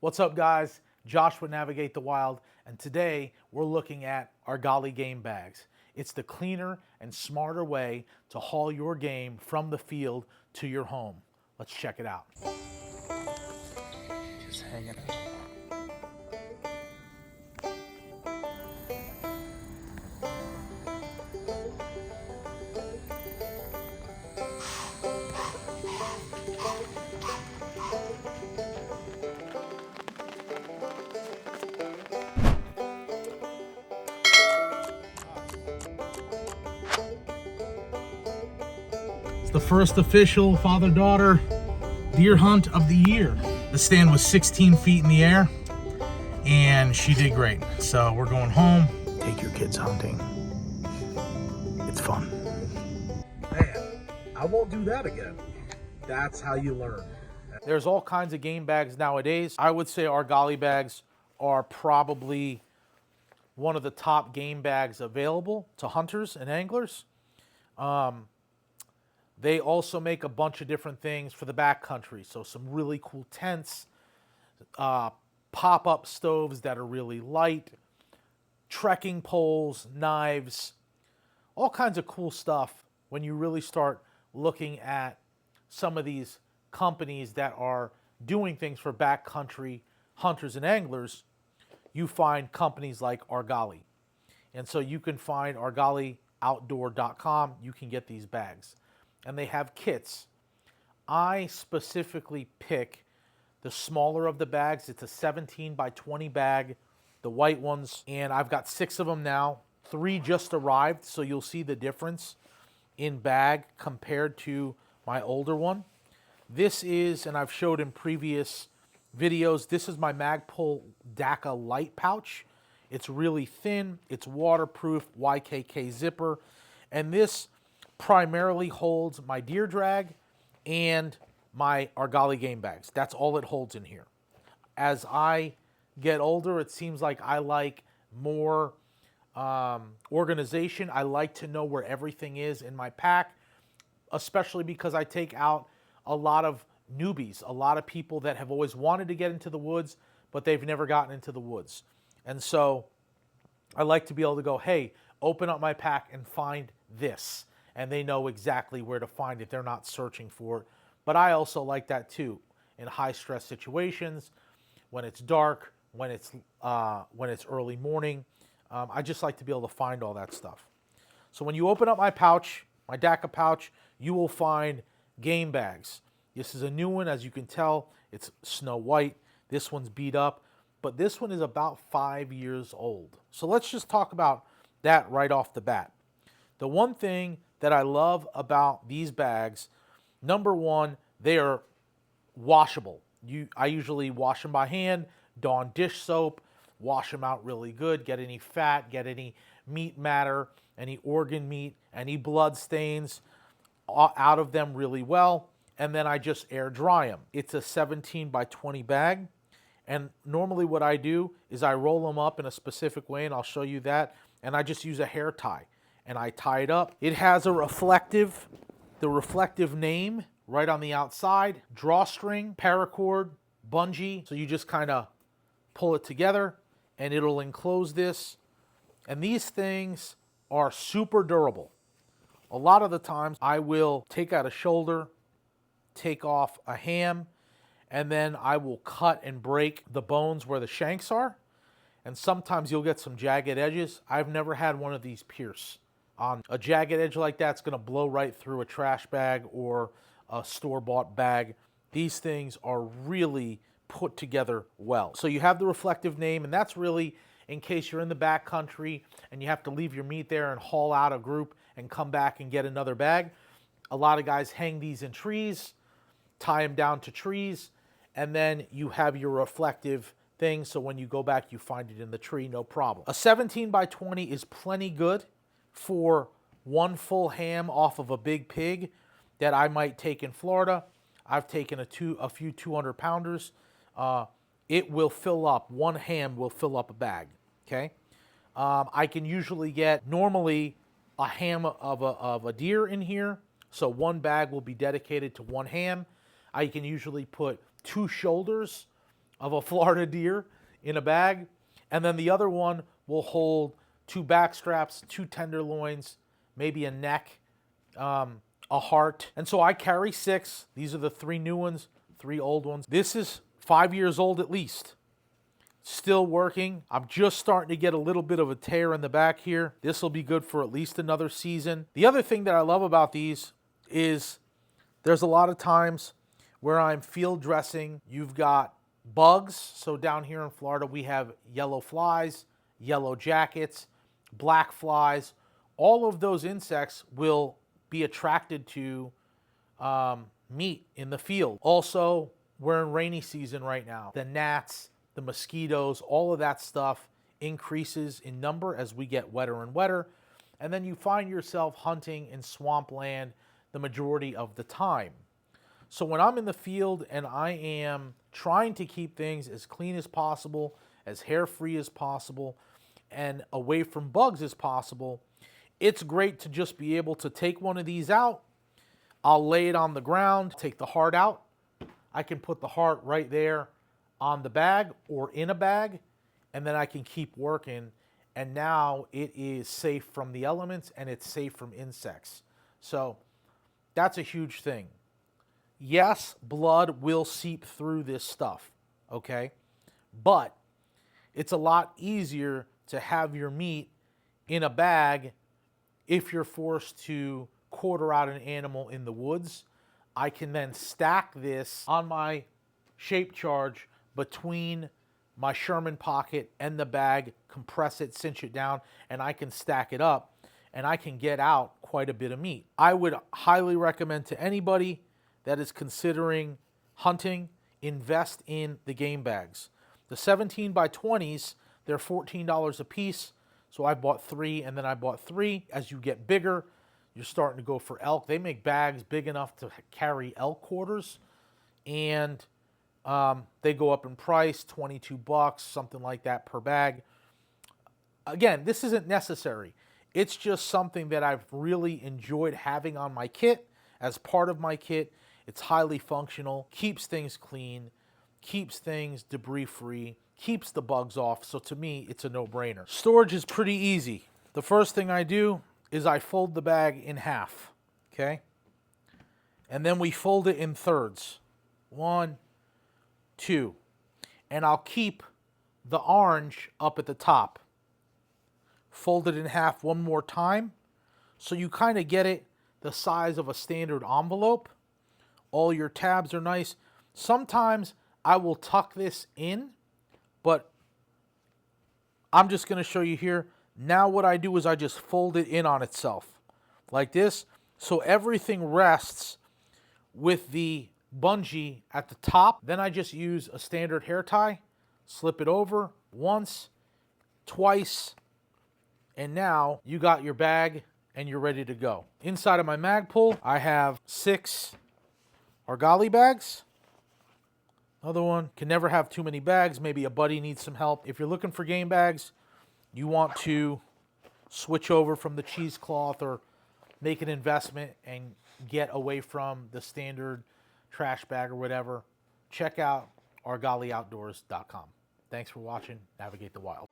What's up, guys? Josh with Navigate the Wild, and today we're looking at Argali game bags. It's the cleaner and smarter way to haul your game from the field to your home. Let's check it out. Just hanging out. It's the first official father-daughter deer hunt of the year. The stand was 16 feet in the air, and she did great. So we're going home. Take your kids hunting. It's fun. Man, I won't do that again. That's how you learn. There's all kinds of game bags nowadays. I would say Argali bags are probably one of the top game bags available to hunters and anglers. They also make a bunch of different things for the backcountry. So some really cool tents, pop-up stoves that are really light, trekking poles, knives, all kinds of cool stuff when you really start looking at some of these companies that are doing things for backcountry hunters and anglers. You find companies like Argali. And so you can find argalioutdoor.com. You can get these bags. And they have kits. I specifically pick the smaller of the bags. It's a 17 by 20 bag, the white ones. And I've got 6 of them now. 3 just arrived, so you'll see the difference in bag compared to my older one. This is, and I've showed in previous videos, this is my Magpul DACA light pouch. It's really thin, it's waterproof, YKK zipper, and this primarily holds my deer drag and my Argali game bags. That's all it holds in here. As I get older, it seems like I like more organization. I like to know where everything is in my pack, especially because I take out a lot of newbies, a lot of people that have always wanted to get into the woods, but they've never gotten into the woods. And so I like to be able to go, hey, open up my pack and find this. And they know exactly where to find it. They're not searching for it. But I also like that too in high stress situations, when it's dark, when it's early morning. I just like to be able to find all that stuff. So when you open up my pouch, my DACA pouch, you will find game bags. This is a new one, as you can tell. It's snow white. This one's beat up, but this one is about 5 years old. So let's just talk about that right off the bat. The one thing that I love about these bags, number one, they are washable. I usually wash them by hand, Dawn dish soap, wash them out really good, get any fat, get any meat matter, any organ meat, any blood stains out of them really well, and then I just air dry them. It's a 17 by 20 bag, and normally what I do is I roll them up in a specific way, and I'll show you that, and I just use a hair tie. And I tie it up. It has the reflective name right on the outside, drawstring, paracord, bungee. So you just kind of pull it together and it'll enclose this. And these things are super durable. A lot of the times I will take out a shoulder, take off a ham, and then I will cut and break the bones where the shanks are. And sometimes you'll get some jagged edges. I've never had one of these pierce. On a jagged edge like that's going to blow right through a trash bag or a store-bought bag. These things are really put together well. So you have the reflective name, and that's really in case you're in the backcountry and you have to leave your meat there and haul out a group and come back and get another bag. A lot of guys hang these in trees, tie them down to trees, and then you have your reflective thing, so when you go back, you find it in the tree, no problem. A 17 by 20 is plenty good for one full ham off of a big pig that I might take in Florida. I've taken a few 200-pounders. It will fill up, one ham will fill up a bag, okay? I can usually get normally a ham of a deer in here, so one bag will be dedicated to one ham. I can usually put 2 shoulders of a Florida deer in a bag. And then the other one will hold 2 back straps, 2 tenderloins, maybe a neck, a heart. And so I carry 6. These are the 3 new ones, 3 old ones. This is 5 years old at least. Still working. I'm just starting to get a little bit of a tear in the back here. This will be good for at least another season. The other thing that I love about these is there's a lot of times where I'm field dressing. You've got bugs. So down here in Florida, we have yellow flies, yellow jackets, black flies. All of those insects will be attracted to meat in the field. Also, we're in rainy season right now. The gnats, the mosquitoes, all of that stuff increases in number as we get wetter and wetter. And then you find yourself hunting in swampland the majority of the time. So when I'm in the field and I am trying to keep things as clean as possible, as hair-free as possible, and away from bugs as possible, it's great to just be able to take one of these out. I'll lay it on the ground, take the heart out. I can put the heart right there on the bag or in a bag, and then I can keep working. And now it is safe from the elements and it's safe from insects. So that's a huge thing. Yes, blood will seep through this stuff, okay? But it's a lot easier to have your meat in a bag if you're forced to quarter out an animal in the woods. I can then stack this on my shape charge between my Sherman pocket and the bag, compress it, cinch it down, and I can stack it up, and I can get out quite a bit of meat. I would highly recommend to anybody that is considering hunting, invest in the game bags. The 17 by 20s, they're $14 a piece, so I bought 3, and then I bought 3. As you get bigger, you're starting to go for elk. They make bags big enough to carry elk quarters, and they go up in price, $22, something like that per bag. Again, this isn't necessary. It's just something that I've really enjoyed having on my kit as part of my kit. It's highly functional, keeps things clean, keeps things debris-free, keeps the bugs off. So to me, it's a no-brainer. Storage is pretty easy. The first thing I do is I fold the bag in half, okay? And then we fold it in thirds. 1, 2. And I'll keep the orange up at the top. Fold it in half one more time. So you kind of get it the size of a standard envelope. All your tabs are nice. Sometimes I will tuck this in, but I'm just going to show you here. Now what I do is I just fold it in on itself like this. So everything rests with the bungee at the top. Then I just use a standard hair tie, slip it over once, twice, and now you got your bag and you're ready to go. Inside of my Magpul, I have 6 Argali bags. Another one. Can never have too many bags. Maybe a buddy needs some help. If you're looking for game bags, you want to switch over from the cheesecloth or make an investment and get away from the standard trash bag or whatever, check out argalioutdoors.com. Thanks for watching. Navigate the wild.